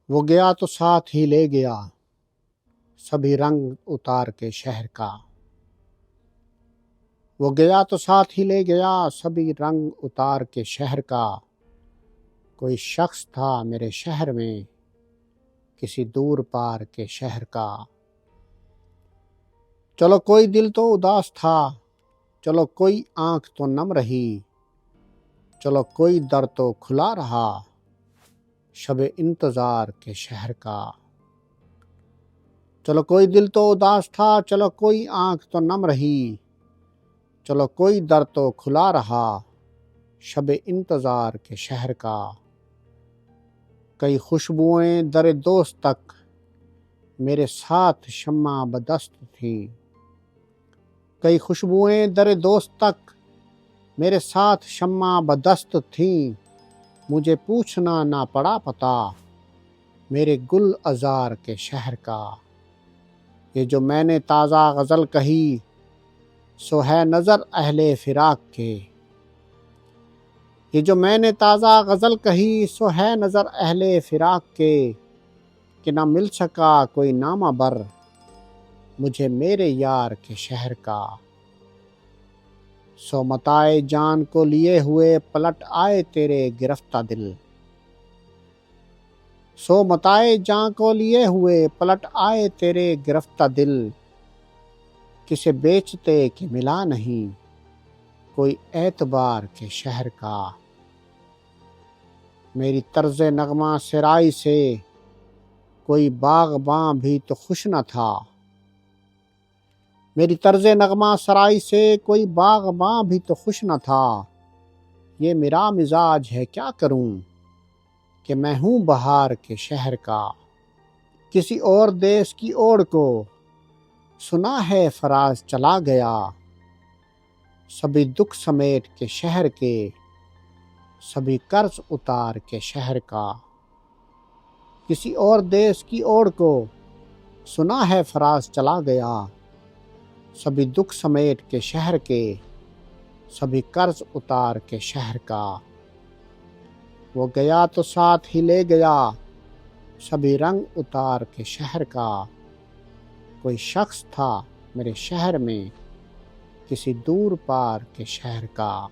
वो गया तो साथ ही ले गया सभी रंग उतार के शहर का। वो गया तो साथ ही ले गया सभी रंग उतार के शहर का। कोई शख्स था मेरे शहर में किसी दूर पार के शहर का। चलो कोई दिल तो उदास था, चलो कोई आंख तो नम रही, चलो कोई दर तो खुला रहा शबे इंतजार के शहर का। चलो कोई दिल तो उदास था, चलो कोई आंख तो नम रही, चलो कोई दर तो खुला रहा शबे इंतजार के शहर का। कई खुशबुएं दर दोस्त तक मेरे साथ शम्मा बदस्त थीं। कई खुशबुएं दर दोस्त तक मेरे साथ शम्मा बदस्त थीं। मुझे पूछना ना पड़ा पता मेरे गुल अजार के शहर का। ये जो मैंने ताज़ा गज़ल कही सो है नज़र अहले फिराक के। ये जो मैंने ताज़ा गज़ल कही सो है नज़र अहले फिराक के। कि ना मिल सका कोई नामा बर मुझे मेरे यार के शहर का। सो मताए जान को लिए हुए पलट आए तेरे गिरफ्ता दिल। सो मताए जान को लिए हुए पलट आए तेरे गिरफ्ता दिल। किसे बेचते कि मिला नहीं कोई एतबार के शहर का। मेरी तर्ज नगमा सराई से कोई बागबां भी तो खुश न था। मेरी तर्ज नगमा सराई से कोई बागबां भी तो खुश न था। ये मेरा मिजाज है क्या करूं कि मैं हूं बहार के शहर का। किसी और देश की ओर को सुना है फराज चला गया सभी दुख समेट के शहर के सभी कर्ज उतार के शहर का। किसी और देश की ओर को सुना है फराज चला गया सभी दुख समेट के शहर के सभी कर्ज उतार के शहर का। वो गया तो साथ ही ले गया सभी रंग उतार के शहर का। कोई शख्स था मेरे शहर में किसी दूर पार के शहर का।